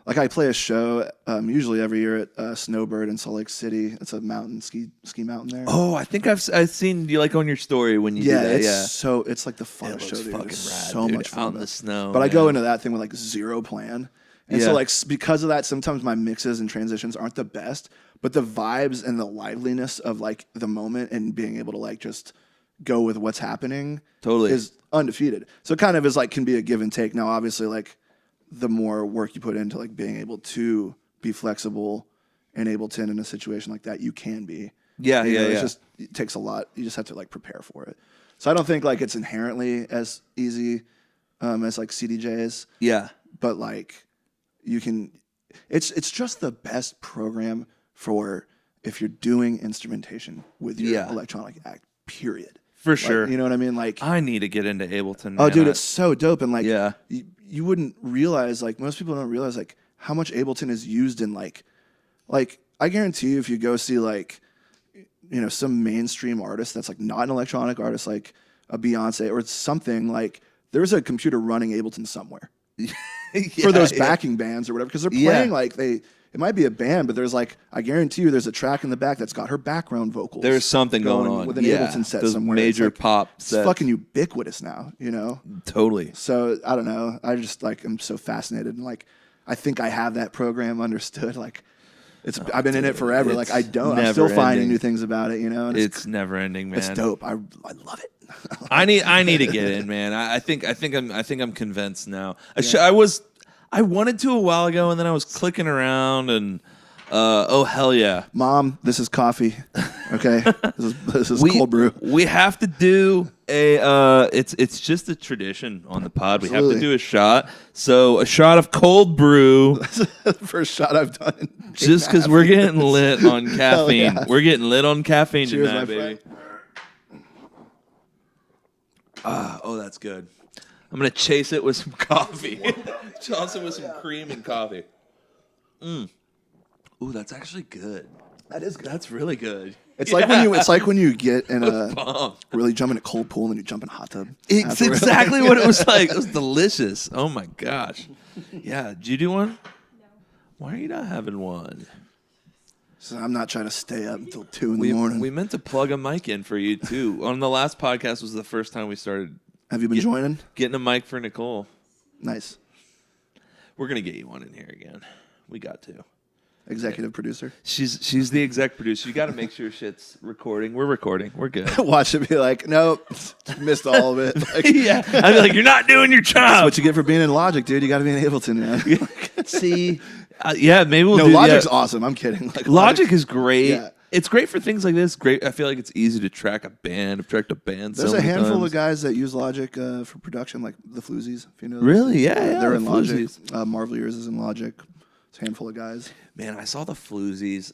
I play a show usually every year at Snowbird in Salt Lake City. It's a mountain ski mountain there. Oh, I think I've seen you like on your story when you do that. So it's like the funnest show, dude. Fucking it's rad, so dude, much fun out in the snow. But I go into that thing with like zero plan. And so like because of that, sometimes my mixes and transitions aren't the best, but the vibes and the liveliness of like the moment and being able to like just go with what's happening is undefeated. So it kind of is like can be a give and take. Now, obviously, like the more work you put into like being able to be flexible and Ableton in a situation like that, you can be. It takes a lot. You just have to like prepare for it. So I don't think like it's inherently as easy as like CDJs. Yeah. But like you can, it's just the best program for if you're doing instrumentation with your electronic act, period. For sure. You know what I mean? Like I need to get into Ableton. Oh, dude, it's so dope. And like, you wouldn't realize, like most people don't realize like how much Ableton is used in like I guarantee you if you go see like, some mainstream artist that's like not an electronic artist, like a Beyonce or something, like there's a computer running Ableton somewhere for those backing bands or whatever. Cause they're playing like it might be a band, but there's like, I guarantee you there's a track in the back that's got her background vocals. There's something going on with an Ableton set those somewhere. Major like, pop it's sets. fucking ubiquitous now, Totally. So I don't know. I just like, I'm so fascinated. And like, I think I have that program understood. Like I've been in it forever. Like I'm still finding new things about it, And it's never ending, man. It's dope. I love it. I need to get in, man. I think I'm convinced now. I wanted to a while ago, and then I was clicking around, and oh hell yeah, Mom, this is coffee. Okay, this is cold brew. We have to do a. It's just a tradition on the pod. We have to do a shot. So a shot of cold brew. That's the first shot I've done. Just because we're getting lit on caffeine. Yeah. We're getting lit on caffeine Cheers, tonight, my baby. Oh, that's good. I'm going to chase it with some coffee. Toss it with some cream and coffee. Ooh, that's actually good. That is good. That's really good. It's like when you get in a really jump in a cold pool and then you jump in a hot tub. It's exactly what it was like. It was delicious. Oh my gosh. Yeah. Did you do one? No. Why are you not having one? So I'm not trying to stay up until 2 in the morning. We meant to plug a mic in for you too. On the last podcast was the first time we started. Have you been joining? Getting a mic for Nicole. Nice. We're gonna get you one in here again. We got to. Executive producer. She's the exec producer. You got to make sure shit's recording. We're recording. We're good. Watch it be like, nope, missed all of it. Like, yeah, I'd be like, you're not doing your job. That's what you get for being in Logic, dude. You got to be in Ableton, man. See, yeah, maybe we'll. No, do, Logic's awesome. I'm kidding. Like, Logic is great. Yeah. It's great for things like this. Great. I feel like it's easy to track a band. I've tracked a band. There's a handful of guys that use Logic for production, like the Floozies. If you know. Really? Yeah. They're in Logic. Marveliers is in Logic. It's a handful of guys. Man, I saw the Floozies.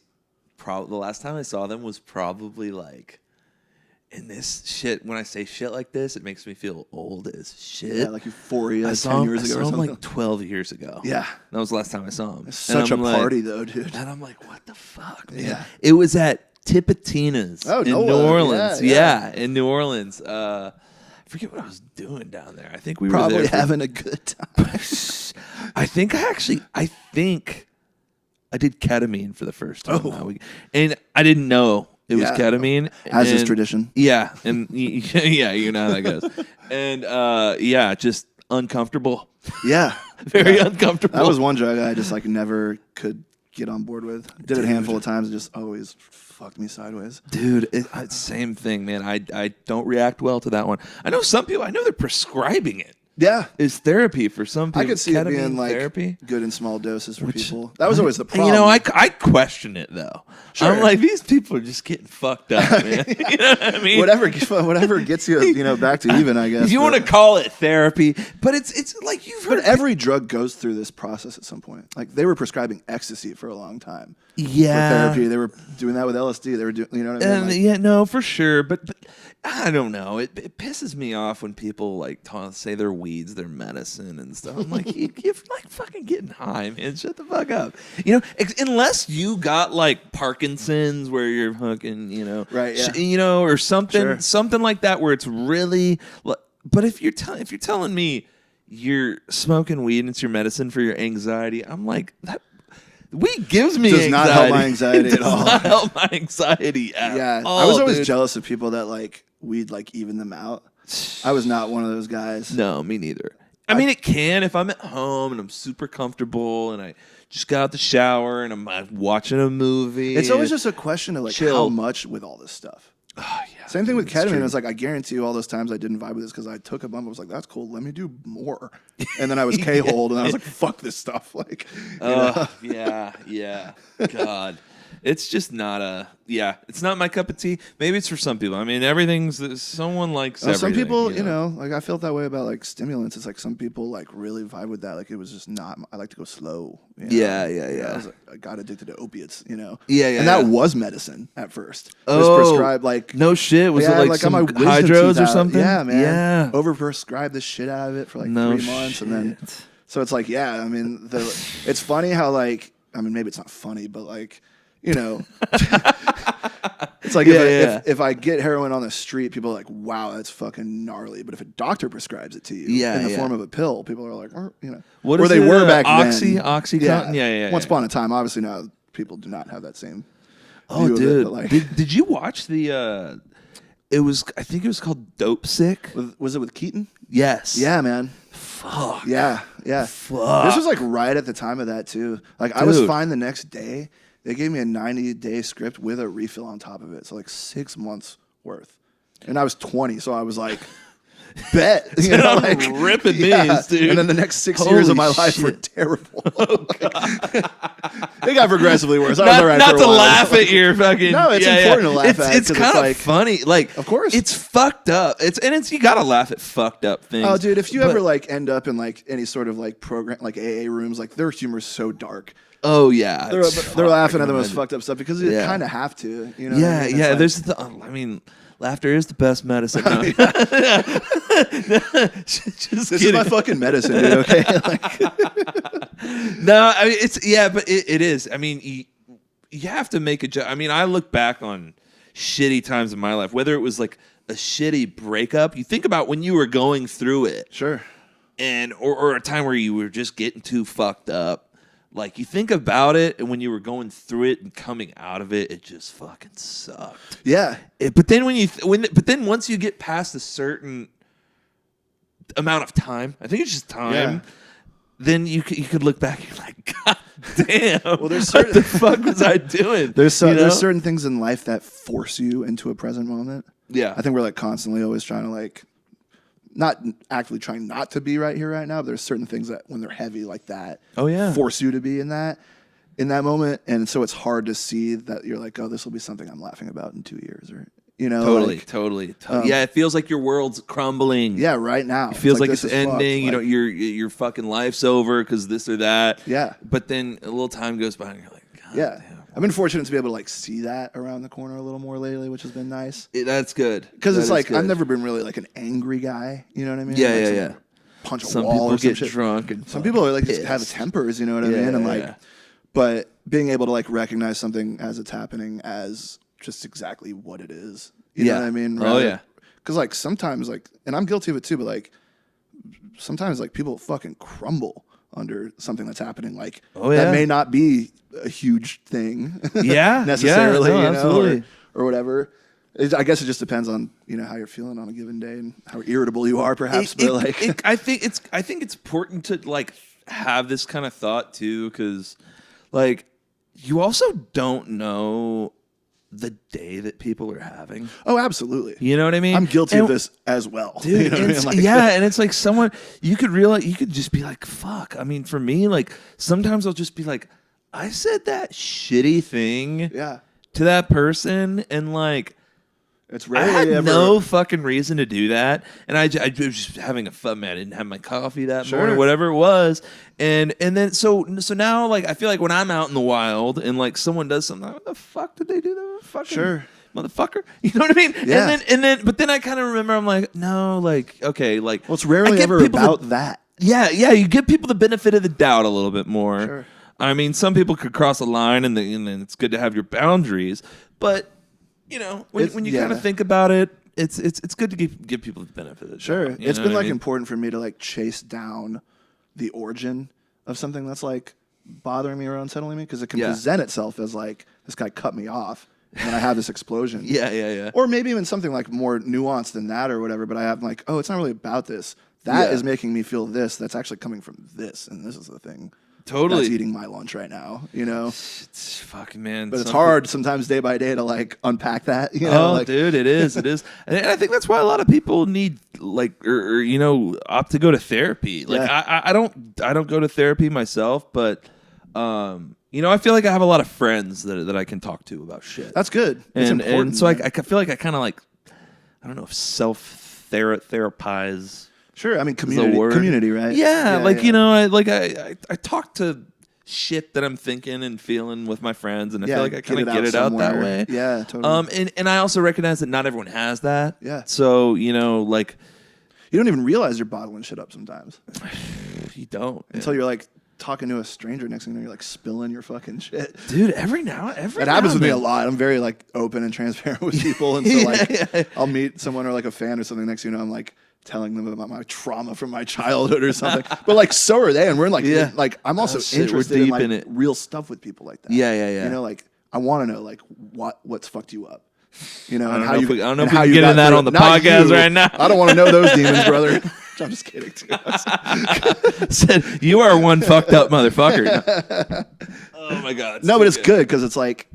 The last time I saw them was probably like, in this shit. When I say shit like this, it makes me feel old as shit. Yeah, like Euphoria. I 10 years ago. I or saw something. him like 12 years ago. Yeah, that was the last time I saw him. It's such a party, though, dude. And I'm like, what the fuck, man? Yeah, it was at Tipitina's in New Orleans. Yeah, in New Orleans. I forget what I was doing down there. I think we were probably there having a good time. I think I did ketamine for the first time that week, and I didn't know it was ketamine. As is tradition. Yeah, and yeah, you know how that goes. And just uncomfortable. Yeah, very uncomfortable. That was one drug I just like never could get on board with. Did it a handful of times, it just always fucked me sideways. Dude, it's same thing, man. I don't react well to that one. I know some people. I know they're prescribing it. Yeah, it's therapy for some people. I could see it being like therapy. Good in small doses for people. That was always the problem. You know, I question it though. Sure. I'm like, these people are just getting fucked up, man. You know what I mean? Whatever gets you, back to even, I guess. If you want to call it therapy, but it's like you've heard. But every drug goes through this process at some point. Like they were prescribing ecstasy for a long time. Yeah, for therapy. They were doing that with LSD. They were doing, you know what I mean? And like, yeah, no, for sure. But I don't know. It pisses me off when people like say their weeds, their medicine and stuff. I'm like, you're like fucking getting high, man. Shut the fuck up. You know, unless you got like Parkinson's where you're fucking, right? Yeah. Or something like that where it's really. But if you're telling me you're smoking weed and it's your medicine for your anxiety, I'm like that. Weed gives me does anxiety. Not help my anxiety at all. Does not help my anxiety at all. I was always dude. jealous of people that like weed like even them out. I was not one of those guys. No, me neither. I mean, it can if I'm at home and I'm super comfortable and I just got out the shower and I'm watching a movie. It's always just a question of like how much with all this stuff. Oh, yeah. Same thing with ketamine. It's like, I guarantee you all those times I didn't vibe with this because I took a bump. I was like, that's cool. Let me do more. And then I was K-holed and I was like, fuck this stuff. Like, yeah. God. It's just not it's not my cup of tea. Maybe it's for some people. I mean, someone likes everything. Some people, like I felt that way about like stimulants. It's like some people like really vibe with that. Like it was just not, I like to go slow. Yeah. I got addicted to opiates, Yeah. And that was medicine at first. It was prescribed like. No shit. Was it like some hydros or something? Yeah, man. Yeah. Overprescribed the shit out of it for like 3 months. Shit. And then, so it's like, I mean, it's funny how like, I mean, maybe it's not funny, but like, it's like if I get heroin on the street, people are like, wow, that's fucking gnarly. But if a doctor prescribes it to you in the form of a pill, people are like, what where they were back then. Oxycontin? Yeah. Once upon a time, obviously now people do not have that same view dude. Of it, like, did you watch the I think it was called Dope Sick? Was it with Keaton? Yes. Yeah, man. Fuck. Yeah. Fuck. This was like right at the time of that too. Like I was fine the next day. They gave me a 90-day script with a refill on top of it. So like 6 months worth. And I was 20, so I was like, bet. I'm ripping these, dude. And then the next 6 years of my life were terrible. Oh, God. It got progressively worse. I was all right not for a to while. laugh at your fucking... No, it's important to laugh at. It's kind of funny. Like, of course. It's fucked up. You got to laugh at fucked up things. Oh, dude, if you ever like end up in like any sort of like program, like AA rooms, like their humor's so dark. Oh yeah, they're laughing at the most fucked up stuff because you kind of have to, Yeah. Like, there's laughter is the best medicine. No. This is my fucking medicine, dude. Okay. No, I mean but it is. I mean, you have to make a joke. I mean, I look back on shitty times in my life, whether it was like a shitty breakup. You think about when you were going through it, sure, and or a time where you were just getting too fucked up. Like, you think about it, and when you were going through it and coming out of it, it just fucking sucked. Yeah. But then once you get past a certain amount of time, I think it's just time. Yeah. Then you could look back and you're like, God damn. Well, what the fuck was I doing? There's certain things in life that force you into a present moment. Yeah. I think we're like constantly always trying to like, not actively trying not to be right here, right now, but there's certain things that when they're heavy like that, force you to be in that moment. And so it's hard to see that you're like, oh, this will be something I'm laughing about in 2 years, or, Totally. Yeah, it feels like your world's crumbling. Yeah, right now. It feels like it's ending. Fucked. Your fucking life's over because this or that. Yeah. But then a little time goes by and you're like, God damn. I've been fortunate to be able to like see that around the corner a little more lately, which has been nice. That's good. Because it's like, I've never been really like an angry guy. You know what I mean? Yeah. Punch some a wall or some shit. Some people get drunk. And some people are like just have tempers, you know what I mean? And like, but being able to like recognize something as it's happening as just exactly what it is. You know what I mean? Because like sometimes like, and I'm guilty of it too, but like sometimes like people fucking crumble under something that's happening. Like that may not be a huge thing. Necessarily, absolutely. Or whatever. I guess it just depends on how you're feeling on a given day and how irritable you are, perhaps. I think it's important to like have this kind of thought too, because like you also don't know the day that people are having. Oh, absolutely. You know what I mean? I'm guilty of this as well. Dude, you know what I mean? and it's like someone, you could just be like, fuck. I mean, for me, like sometimes I'll just be like, I said that shitty thing to that person, and like, it's rarely I had no fucking reason to do that, and I was just having a fun. Man, I didn't have my coffee that morning, whatever it was, and then so now like I feel like when I'm out in the wild and like someone does something, like, what the fuck did they do to fucking motherfucker? You know what I mean? Yeah. But then I kind of remember I'm like, no, like okay, like well, it's rarely ever about that. Yeah, you give people the benefit of the doubt a little bit more. Sure. I mean, some people could cross a line, and it's good to have your boundaries, but. When you kind of think about it, it's good to give people the benefit of the doubt. Sure. It's been like important for me to like chase down the origin of something that's like bothering me or unsettling me, because it can present itself as like, this guy cut me off and I have this explosion. Yeah. Or maybe even something like more nuanced than that or whatever, but I have like, oh, it's not really about this. That is making me feel this. That's actually coming from this, and this is the thing. Totally. That's eating my lunch right now, It's fucking, man. But it's hard sometimes day by day to like unpack that, dude, it is. And I think that's why a lot of people need like, or opt to go to therapy. Like I don't go to therapy myself, but I feel like I have a lot of friends that I can talk to about shit. That's good. It's important. And so I feel like I kind of like, I don't know if therapize. Sure, I mean community, right? Yeah, I talk to shit that I'm thinking and feeling with my friends, and I feel like I kind of get it out that way. Yeah, totally. And I also recognize that not everyone has that. Yeah. So like, you don't even realize you're bottling shit up sometimes. You don't until you're like talking to a stranger. Next thing you know, you're like spilling your fucking shit, dude. That happens with me a lot. I'm very like open and transparent with people, and so like I'll meet someone or like a fan or something. Next thing you know, I'm like telling them about my trauma from my childhood or something. But like, so are they, and we're like, like I'm also interested in like real stuff with people like that. Yeah. Like I want to know like what's fucked you up. I don't know if we can get into that on the podcast right now. I don't want to know those demons, brother. I'm just kidding too. Said you are one fucked up motherfucker. Oh my god. No, but it's good because it's like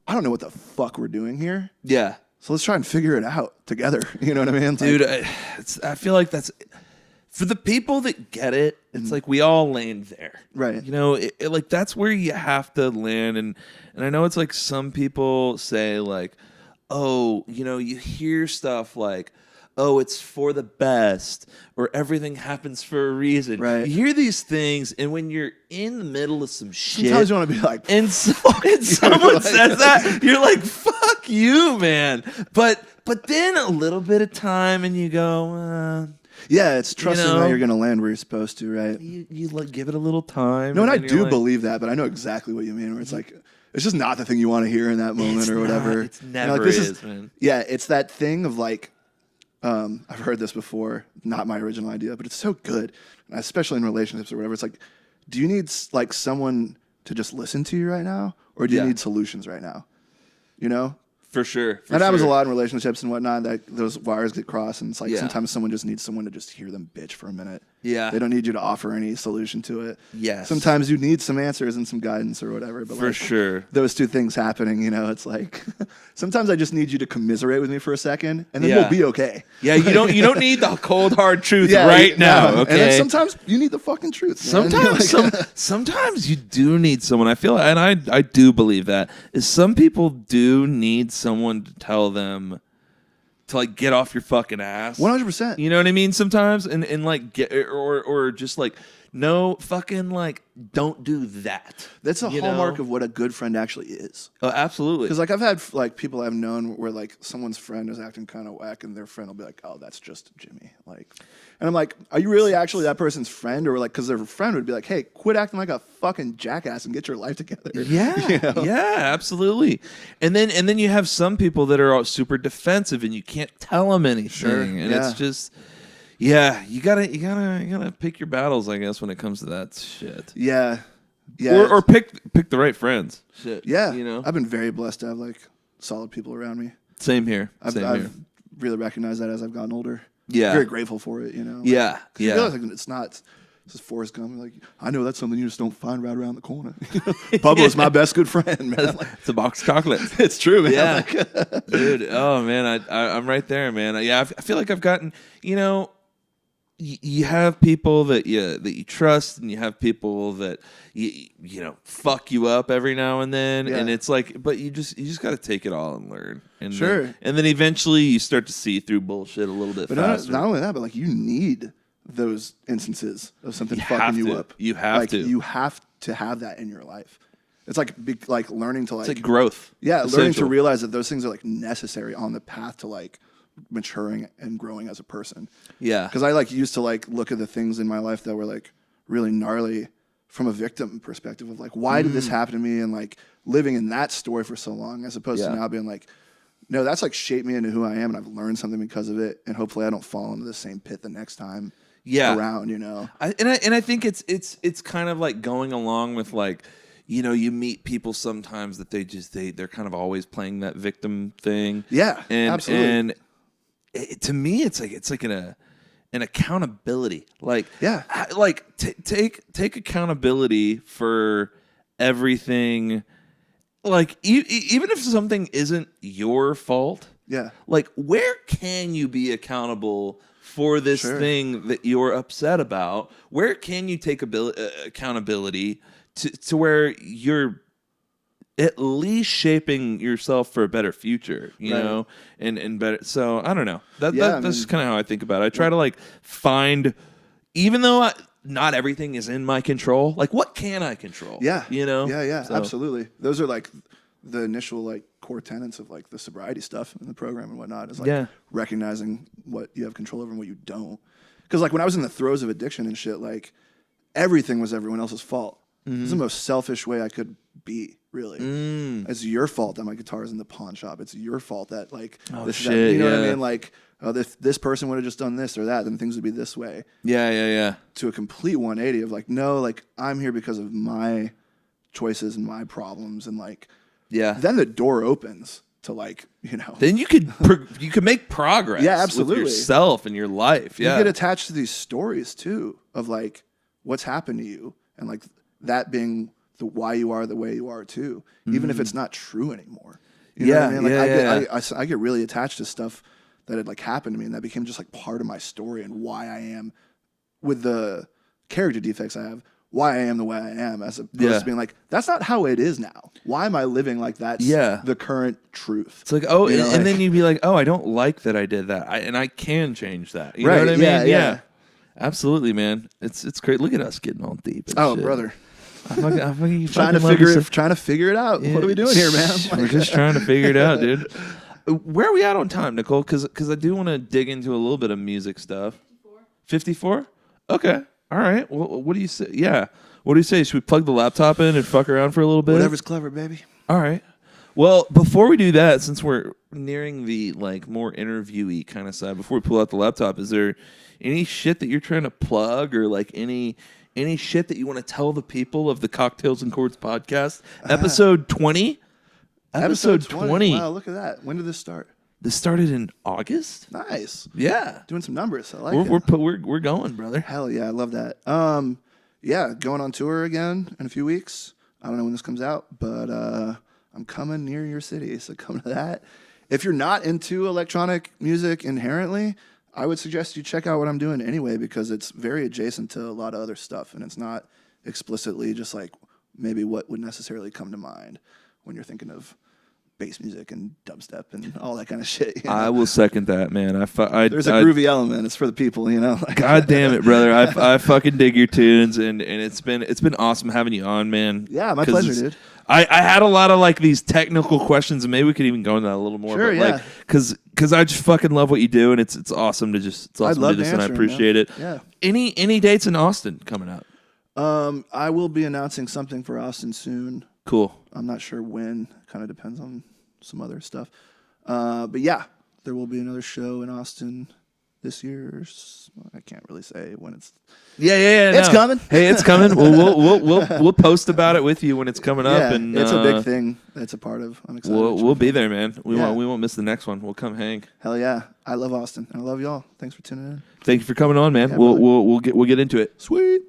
I don't know what the fuck we're doing here. Yeah. So let's try and figure it out together. You know what I mean? Dude, I feel like that's... For the people that get it, it's like we all land there. Right. Like that's where you have to land. And I know it's like some people say like, oh, you hear stuff like, oh, it's for the best, or everything happens for a reason. Right. You hear these things, and when you're in the middle of some shit... Sometimes you want to be like... And someone says that, you're like, fuck you, man. But then a little bit of time, and you go... yeah, it's trusting that you're going to land where you're supposed to, right? You like give it a little time. No, and I do believe that, but I know exactly what you mean, where it's like... It's just not the thing you want to hear in that moment or whatever. It's never is, man. Yeah, it's that thing of like... I've heard this before, not my original idea, but it's so good, especially in relationships or whatever. It's like do you need like someone to just listen to you right now, or do you need solutions right now? You know? For sure. That happens a lot in relationships and whatnot, that those wires get crossed, and it's like sometimes someone just needs someone to just hear them bitch for a minute. Yeah. They don't need you to offer any solution to it. Yes. Sometimes you need some answers and some guidance or whatever. But for sure. Those two things happening, you know, it's like sometimes I just need you to commiserate with me for a second, and then we'll be okay. Yeah, you don't need the cold hard truth right now. Okay. And then sometimes you need the fucking truth. Sometimes you do need someone. I feel, and I do believe that is some people do need someone to tell them to like get off your fucking ass. 100%. You know what I mean? Sometimes and like get or just like no fucking like don't do that. That's a hallmark of what a good friend actually is. Oh, absolutely. Because like I've had like people I've known where like someone's friend is acting kind of whack, and their friend will be like, "Oh, that's just Jimmy." Like, and I'm like, "Are you really actually that person's friend?" Or like, because their friend would be like, "Hey, quit acting like a fucking jackass and get your life together." Yeah, you know? Yeah, absolutely. And then you have some people that are all super defensive, and you can't tell them anything, and it's just. Yeah, you gotta pick your battles, I guess, when it comes to that shit. Yeah. Or pick the right friends. Shit. Yeah, you know, I've been very blessed to have like solid people around me. Same here. I've really recognized that as I've gotten older. Yeah, very grateful for it. You know. Yeah. You realize like, it's not. This is Forrest Gump. Like, I know that's something you just don't find right around the corner. Pablo's my best good friend, man. Like, it's a box of chocolates. It's true, man. Yeah, dude. Oh man, I'm right there, man. Yeah, I feel like I've gotten, you know. You have people that you trust, and you have people that you know fuck you up every now and then, and it's like, but you just got to take it all and learn, and then eventually you start to see through bullshit a little bit faster. Not only that, but like you need those instances of something fucking you up. You have to. You have to have that in your life. It's like learning to like it's like growth. Yeah, learning to realize that those things are like necessary on the path to like maturing and growing as a person. Yeah. Because I like used to like look at the things in my life that were like really gnarly from a victim perspective of like, why did this happen to me? And like living in that story for so long, as opposed to now being like, no, that's like shaped me into who I am, and I've learned something because of it. And hopefully I don't fall into the same pit the next time around, you know? I think it's kind of like going along with like, you know, you meet people sometimes that they're kind of always playing that victim thing. Yeah, absolutely. And to me, it's like an accountability. Like, take accountability for everything. Like, even if something isn't your fault, like, where can you be accountable for this thing that you're upset about? Where can you take accountability to where you're at least shaping yourself for a better future, you know, and better. So I don't know. That's kind of how I think about it. I try to like find, even though not everything is in my control, like what can I control? Yeah, you know. Yeah, so. Absolutely. Those are like the initial like core tenets of like the sobriety stuff in the program and whatnot. Is like recognizing what you have control over and what you don't. Because like when I was in the throes of addiction and shit, like everything was everyone else's fault. Mm-hmm. It's the most selfish way I could be, really. It's your fault that my guitar is in the pawn shop. It's your fault that like this shit, that, you know what I mean? Like, if this person would have just done this or that, then things would be this way. Yeah. To a complete 180 of like, no, like I'm here because of my choices and my problems, and like, then the door opens to like, you know. Then you could make progress. Yeah, absolutely. With yourself and your life. Yeah, you get attached to these stories too of like what's happened to you, and like that being the why you are the way you are too, even if it's not true anymore. You know what I mean? Like I get really attached to stuff that had like happened to me, and that became just like part of my story and why I am, with the character defects I have, why I am the way I am, as opposed to being like, that's not how it is now. Why am I living like that's the current truth? It's like, oh, you know, and then you'd be like, oh, I don't like that I did that, and I can change that. You know what I mean? Yeah. Absolutely, man. It's great. Look at us getting all deep. Oh, shit. Brother. I'm trying to figure it out. Yeah. What are we doing here, man? We're just trying to figure it out, dude. Where are we at on time, Nicole? Because I do want to dig into a little bit of music stuff. 54? Okay. All right. Well, what do you say? Yeah. What do you say? Should we plug the laptop in and fuck around for a little bit? Whatever's clever, baby. All right. Well, before we do that, since we're nearing the like more interviewee kind of side, before we pull out the laptop, is there any shit that you're trying to plug, or like any any shit that you want to tell the people of the Cocktails and Chords podcast? Episode 20? Episode 20. Wow, look at that. When did this start? This started in August. Nice. Yeah. Doing some numbers. I like it. We're going, brother. Hell yeah, I love that. Yeah, going on tour again in a few weeks. I don't know when this comes out, but I'm coming near your city, so come to that. If you're not into electronic music inherently, I would suggest you check out what I'm doing anyway, because it's very adjacent to a lot of other stuff, and it's not explicitly just like maybe what would necessarily come to mind when you're thinking of bass music and dubstep and all that kind of shit. You know? I will second that, man. There's a groovy element. It's for the people, you know. God damn it, brother! I fucking dig your tunes, and it's been awesome having you on, man. Yeah, my pleasure, dude. I had a lot of like these technical questions, and maybe we could even go into that a little more. Sure, but, yeah. Like, because I just fucking love what you do, and it's awesome to just and I appreciate it. Yeah. Any dates in Austin coming up? I will be announcing something for Austin soon. Cool. I'm not sure when. Kind of depends on some other stuff. But yeah, there will be another show in Austin this year. I can't really say when it's. Yeah. It's coming. Hey, it's coming. We'll post about it with you when it's coming up. And it's a big thing. It's a part of. I'm excited. We'll be there, man. We won't miss the next one. We'll come hang. Hell yeah! I love Austin. I love y'all. Thanks for tuning in. Thank you for coming on, man. Yeah, we'll get into it. Sweet.